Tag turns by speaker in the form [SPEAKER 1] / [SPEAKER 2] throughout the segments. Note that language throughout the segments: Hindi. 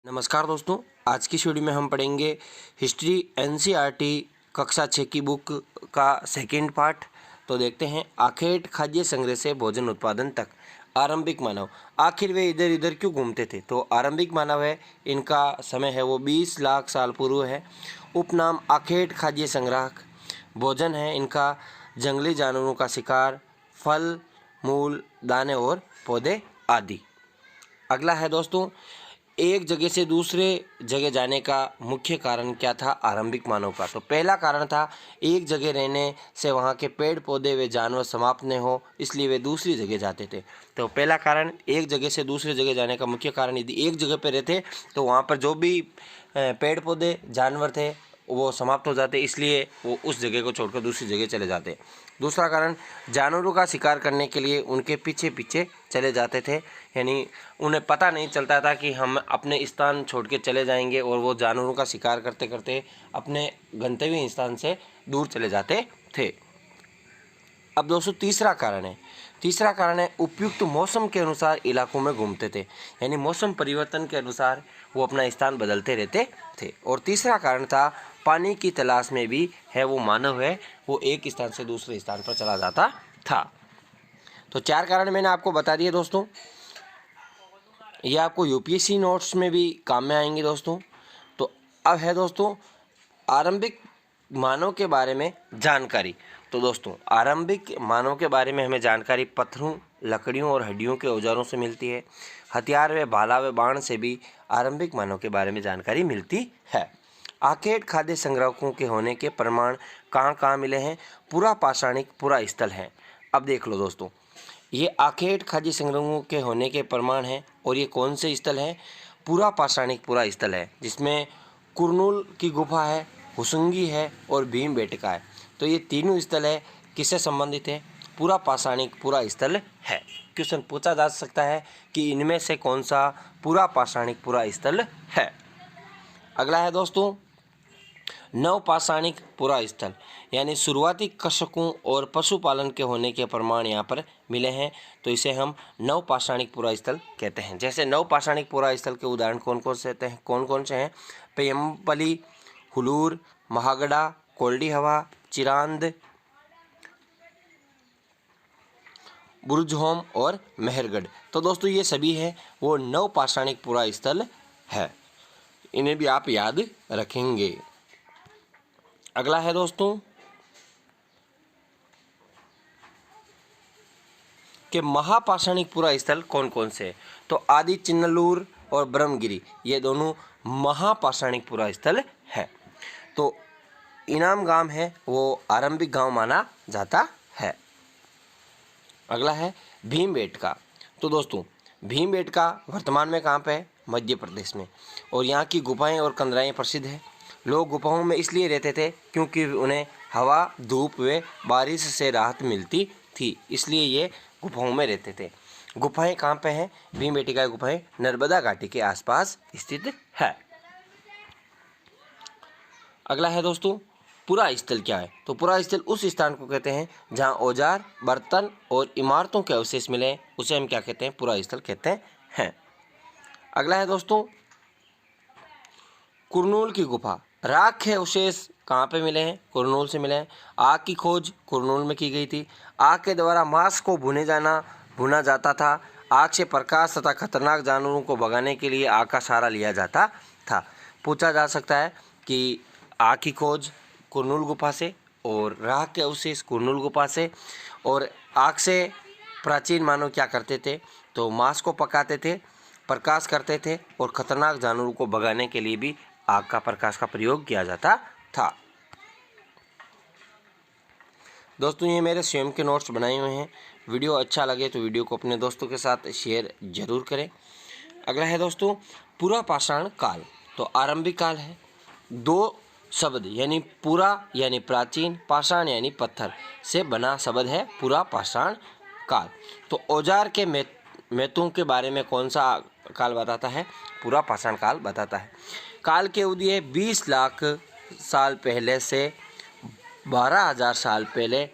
[SPEAKER 1] नमस्कार दोस्तों, आज की इस वीडियो में हम पढ़ेंगे हिस्ट्री एनसीईआरटी कक्षा 6 की बुक का सेकंड पार्ट। तो देखते हैं, आखेट खाद्य संग्रह से भोजन उत्पादन तक आरंभिक मानव, आखिर वे इधर इधर क्यों घूमते थे। तो आरंभिक मानव है, इनका समय है वो 20 लाख साल पूर्व है। उपनाम आखेट खाद्य संग्रह, भोजन है इनका जंगली जानवरों का शिकार, फल मूल दाने और पौधे आदि। अगला है दोस्तों, एक जगह से दूसरे जगह जाने का मुख्य कारण क्या था आरंभिक मानव का। तो पहला कारण था एक जगह रहने से वहाँ के पेड़ पौधे व जानवर समाप्त न हो, इसलिए वे दूसरी जगह जाते थे। तो पहला कारण, एक जगह से दूसरी जगह जाने का मुख्य कारण, यदि एक जगह पर रहते तो वहाँ पर जो भी पेड़ पौधे जानवर थे वो समाप्त हो जाते, इसलिए वो उस जगह को छोड़कर दूसरी जगह चले जाते। दूसरा कारण, जानवरों का शिकार करने के लिए उनके पीछे पीछे चले जाते थे, यानी उन्हें पता नहीं चलता था कि हम अपने स्थान छोड़ के चले जाएंगे, और वो जानवरों का शिकार करते करते अपने गंतव्य स्थान से दूर चले जाते थे। अब दोस्तों तीसरा कारण है उपयुक्त मौसम के अनुसार इलाकों में घूमते थे, यानी मौसम परिवर्तन के अनुसार वो अपना स्थान बदलते रहते थे। और तीसरा कारण था पानी की तलाश में भी है वो मानव है, वो एक स्थान से दूसरे स्थान पर चला जाता था। तो चार कारण मैंने आपको बता दिए दोस्तों, ये आपको यूपीएससी नोट्स में भी काम में आएंगे दोस्तों। तो अब है दोस्तों आरंभिक मानव के बारे में जानकारी। तो दोस्तों आरंभिक मानव के बारे में हमें जानकारी पत्थरों, लकड़ियों और हड्डियों के औजारों से मिलती है। हथियार व भाला व बाण से भी आरंभिक मानव के बारे में जानकारी मिलती है। आखेट खाद्य संग्राहकों के होने के प्रमाण कहाँ कहाँ मिले हैं? पूरा पाषाणिक पूरा स्थल है। अब देख लो दोस्तों, ये आखेट खाद्य संग्राहकों के होने के प्रमाण हैं, और ये कौन से स्थल है? पूरा पाषाणिक पूरा स्थल है, जिसमें कुरनूल की गुफा है, हुसुंगी है और भीमबेटका है। तो ये तीनों स्थल है किससे संबंधित है? पूरा पाषाणिक पूरा स्थल है। क्वेश्चन पूछा जा सकता है कि इनमें से कौन सा पूरा पाषाणिक पूरा स्थल है। अगला है दोस्तों नवपाषाणिक पूरा स्थल, यानी शुरुआती कृषकों और पशुपालन के होने के प्रमाण यहाँ पर मिले हैं, तो इसे हम नवपाषाणिक पूरा स्थल कहते हैं। जैसे नवपाषाणिक पूरा स्थल के उदाहरण कौन कौन से हैं? पेयम्पली, हुलूर, महागड़ा, कोल्डी हवा, चिरांद, बुर्जहोम और मेहरगढ़। तो दोस्तों ये सभी है वो नवपाषाणिक पूरा स्थल है, इन्हें भी आप याद रखेंगे। अगला है दोस्तों कि महापाषाणिक पूरा स्थल कौन कौन से? तो आदि चिन्नलूर और ब्रह्मगिरी, ये दोनों महापाषाणिक पूरा स्थल है। तो इनाम गांव है वो आरंभिक गांव माना जाता है। अगला है भीमबेटका। तो दोस्तों भीमबेटका वर्तमान में कहाँ पे है? मध्य प्रदेश में, और यहाँ की गुफाएं और कंदराएं प्रसिद्ध है। लोग गुफाओं में इसलिए रहते थे क्योंकि उन्हें हवा, धूप व बारिश से राहत मिलती थी, इसलिए ये गुफाओं में रहते थे। गुफाएं कहाँ पे हैं? भीमबेटका गुफाएं नर्मदा घाटी के आसपास स्थित है। अगला है दोस्तों पुरा स्थल क्या है? तो पुरा स्थल उस स्थान को कहते हैं जहाँ औजार, बर्तन और इमारतों के अवशेष मिले, उसे हम क्या कहते हैं? पुरा स्थल कहते हैं। अगला है दोस्तों कुरनूल की गुफा। राख के अवशेष कहाँ पे मिले हैं? कुरनूल से मिले हैं। आग की खोज कुरनूल में की गई थी। आग के द्वारा मांस को भुना जाता था। आग से प्रकाश तथा खतरनाक जानवरों को भगाने के लिए आग का सहारा लिया जाता था। पूछा जा सकता है कि आग की खोज कुरनूल गुफा से, और राख के अवशेष कुरनूल गुफा से, और आग से प्राचीन मानव क्या करते थे? तो मांस को पकाते थे, प्रकाश करते थे, और खतरनाक जानवरों को भगाने के लिए भी आग का प्रकाश का प्रयोग किया जाता था। दोस्तों ये मेरे स्वयं के नोट्स बनाए हुए हैं। वीडियो अच्छा लगे तो वीडियो को अपने दोस्तों के साथ शेयर जरूर करें। अगला है दोस्तों पूरा पाषाण काल। तो आरंभिक काल है, दो शब्द यानी पूरा यानी प्राचीन, पाषाण यानी पत्थर से बना शब्द है पूरा पाषाण काल। तो औजार के महत्वों के बारे में कौन सा काल बताता है? पूरा पाषाण काल बताता है। काल की अवधि है 20 लाख साल पहले से 12,000 साल पहले।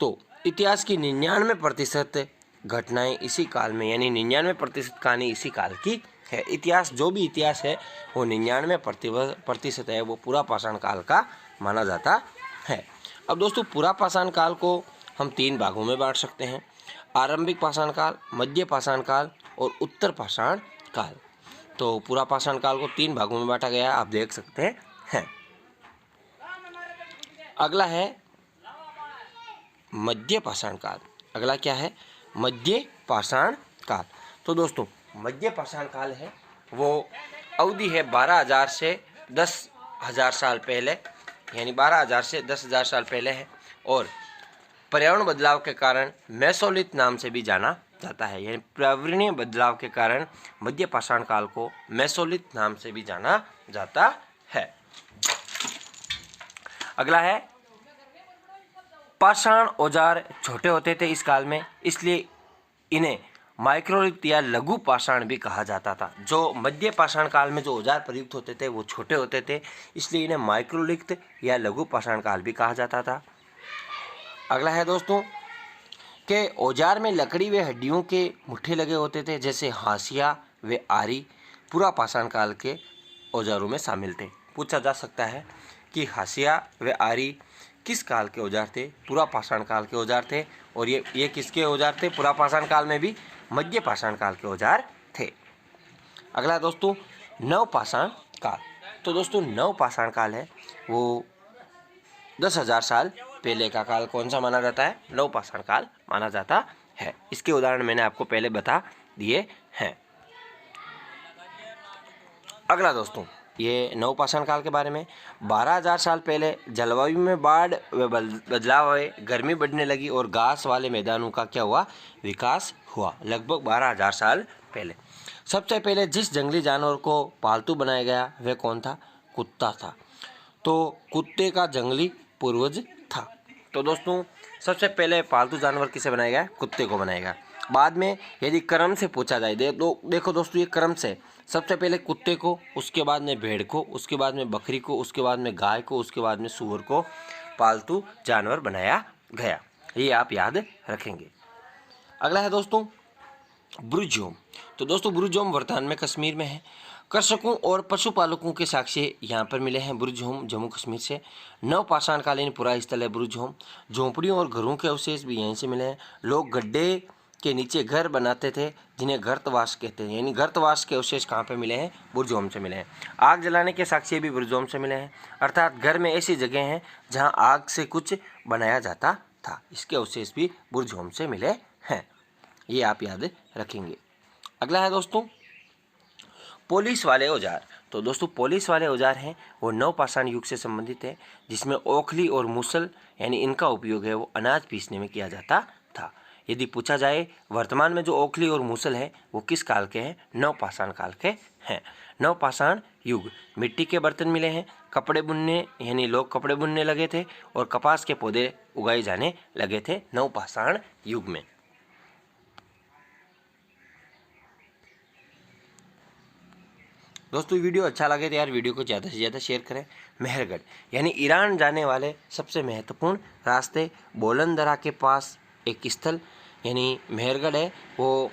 [SPEAKER 1] तो इतिहास की 99% घटनाएं इसी काल में, यानी 99% कहानी इसी काल की है। इतिहास जो भी इतिहास है वो 99% है, वो पुरा पाषाण काल का माना जाता है। अब दोस्तों पुरा पाषाण काल को हम 3 भागों में बांट सकते हैं, आरंभिक पाषाण काल, मध्य पाषाण काल और उत्तर पाषाण काल। तो पुरा पाषाण काल को 3 भागों में बांटा गया है, आप देख सकते हैं। अगला है मध्य पाषाण काल। अगला क्या है? मध्य पाषाण काल। तो दोस्तों मध्य पाषाण काल है वो अवधि है 12,000 से 10,000 साल पहले, यानी 12,000 से 10,000 साल पहले है, और पर्यावरण बदलाव के कारण मेसोलिथ नाम से भी जाना जाता है। यानी पर्यावरणीय बदलाव के कारण मध्य पाषाण काल को मेसोलिथ नाम से भी जाना जाता है। अगला है पाषाण औजार छोटे होते थे इस काल में, इसलिए इन्हें माइक्रोलिथ या लघु पाषाण भी कहा जाता था। जो मध्य पाषाण काल में जो औजार प्रयुक्त होते थे वो छोटे होते थे, इसलिए इन्हें माइक्रोलिथ या लघु पाषाण काल भी कहा जाता था। अगला है दोस्तों के औजार में लकड़ी व हड्डियों के मुट्ठे लगे होते थे, जैसे हाशिया व आरी पुरा पाषाण काल के औजारों में शामिल थे। पूछा जा सकता है कि हाशिया व आरी किस काल के औजार थे? पुरा पाषाण काल के औजार थे। और ये किसके औजार थे? पुरा पाषाण काल में भी मध्य पाषाण काल के औजार थे। अगला दोस्तों नव पाषाण काल। तो दोस्तों नव पाषाण काल है वो 10,000 साल पहले का काल कौन सा माना जाता है? नव पाषाण काल माना जाता है। इसके उदाहरण मैंने आपको पहले बता दिए हैं। अगला दोस्तों ये नव पाषाण काल के बारे में 12,000 साल पहले जलवायु में बाढ़ व बदलाव हुए, गर्मी बढ़ने लगी और घास वाले मैदानों का क्या हुआ? विकास हुआ। लगभग 12,000 साल पहले सबसे पहले जिस जंगली जानवर को पालतू बनाया गया वह कौन था? कुत्ता था। तो कुत्ते का जंगली पूर्वज था। तो दोस्तों सबसे पहले पालतू जानवर किसे बनाया गया? कुत्ते को बनाया गया। बाद में यदि क्रम से पूछा जाए देखो दोस्तों, ये क्रम से सबसे पहले कुत्ते को, उसके बाद में भेड़ को, उसके बाद में बकरी को, उसके बाद में गाय को, उसके बाद में सूअर को पालतू जानवर बनाया गया। ये आप याद रखेंगे। अगला है दोस्तों ब्रुजोम। तो दोस्तों ब्रुजोम वर्तमान में कश्मीर में है। कृषकों और पशुपालकों के साक्ष्य यहाँ पर मिले हैं ब्रुजोम जम्मू कश्मीर से। नव पाषाणकालीन पुरा स्थल है ब्रुजोम। झोंपड़ियों और घरों के अवशेष भी यहीं से मिले हैं। लोग गड्ढे के नीचे घर बनाते थे जिन्हें गर्तवास कहते हैं, यानी गर्तवास के अवशेष कहाँ पे मिले हैं? ब्रुजोम से मिले हैं। आग जलाने के साक्ष्य भी ब्रुजोम से मिले हैं, अर्थात घर में ऐसी जगह हैं जहाँ आग से कुछ बनाया जाता था, इसके अवशेष भी ब्रुजोम से मिले हैं। ये आप याद रखेंगे। अगला है दोस्तों पोलिस वाले औजार। तो दोस्तों पोलिस वाले औजार हैं वो नव पाषाण युग से संबंधित है, जिसमें ओखली और मूसल यानी इनका उपयोग है वो अनाज पीसने में किया जाता था। यदि पूछा जाए वर्तमान में जो ओखली और मूसल है वो किस काल के हैं? नव पाषाण काल के हैं। नव पाषाण युग मिट्टी के बर्तन मिले हैं, कपड़े बुनने यानी लोग कपड़े बुनने लगे थे और कपास के पौधे उगाए जाने लगे थे नव पाषाण युग में। दोस्तों वीडियो अच्छा लगे तो यार वीडियो को ज़्यादा से ज़्यादा शेयर करें। मेहरगढ़ यानी ईरान जाने वाले सबसे महत्वपूर्ण रास्ते, बोलन दर्रा के पास एक स्थल यानी मेहरगढ़ है, वो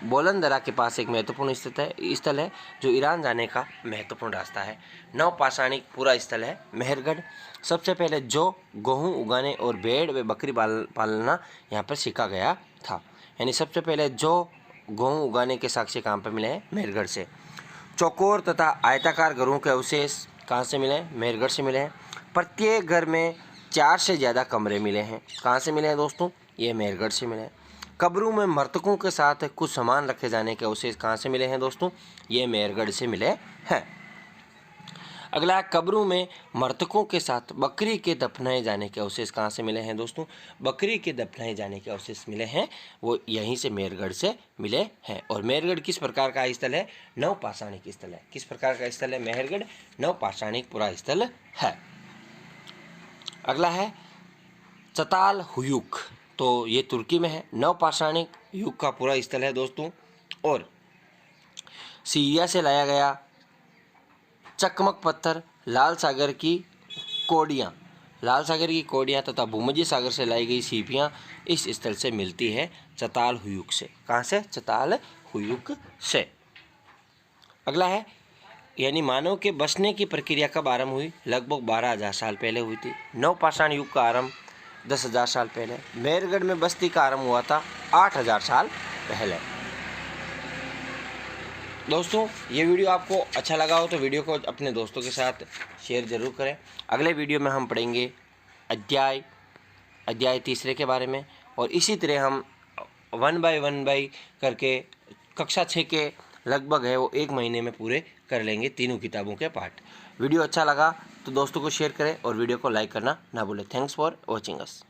[SPEAKER 1] बोलन दर्रा के पास एक महत्वपूर्ण स्थल है जो ईरान जाने का महत्वपूर्ण रास्ता है। नव पाषाणिक पूरा स्थल है मेहरगढ़। सबसे पहले जो गेहूँ उगाने और भेड़ व बकरी पालना यहाँ पर सीखा गया था, यानी सबसे पहले जो गेहूँ उगाने के साक्ष्य कहाँ पर मिले हैं? मेहरगढ़ से। चौकोर तथा आयताकार घरों के अवशेष कहाँ से मिले हैं? मेहरगढ़ से मिले हैं। प्रत्येक घर में 4 से ज़्यादा कमरे मिले हैं, कहाँ से मिले हैं दोस्तों? ये मेहरगढ़ से मिले हैं। कब्रों में मृतकों के साथ कुछ सामान रखे जाने के अवशेष कहाँ से मिले हैं दोस्तों? ये मेहरगढ़ से मिले हैं। अगला कब्रों में मृतकों के साथ बकरी के दफनाए जाने के अवशेष कहाँ से मिले हैं दोस्तों? बकरी के दफनाए जाने के अवशेष मिले हैं वो यहीं से मेहरगढ़ से मिले हैं। और मेहरगढ़ किस प्रकार का स्थल है? नव पाषाणिक स्थल है। किस प्रकार का स्थल है मेहरगढ़? नव पाषाणिक पूरा स्थल है। अगला है चताल हुयूक। तो ये तुर्की में है। नव पाषाणिक युग का पूरा स्थल है दोस्तों। और सीरिया से लाया गया चकमक पत्थर, लाल सागर की कोडियाँ तथा भूमध्य सागर से लाई गई सीपियाँ इस स्थल से मिलती है चताल हुयूक से। कहाँ से? चताल हुयूक से। अगला है यानी मानव के बसने की प्रक्रिया कब आरंभ हुई? लगभग 12,000 साल पहले हुई थी। नवपाषाण युग का आरंभ 10,000 साल पहले। मेहरगढ़ में बस्ती का आरंभ हुआ था 8,000 साल पहले। दोस्तों ये वीडियो आपको अच्छा लगा हो तो वीडियो को अपने दोस्तों के साथ शेयर ज़रूर करें। अगले वीडियो में हम पढ़ेंगे अध्याय तीसरे के बारे में, और इसी तरह हम 1 बाय 1 करके कक्षा 6 के लगभग है वो 1 महीने में पूरे कर लेंगे तीनों किताबों के पाठ। वीडियो अच्छा लगा तो दोस्तों को शेयर करें और वीडियो को लाइक करना ना भूलें। Thanks for watching us.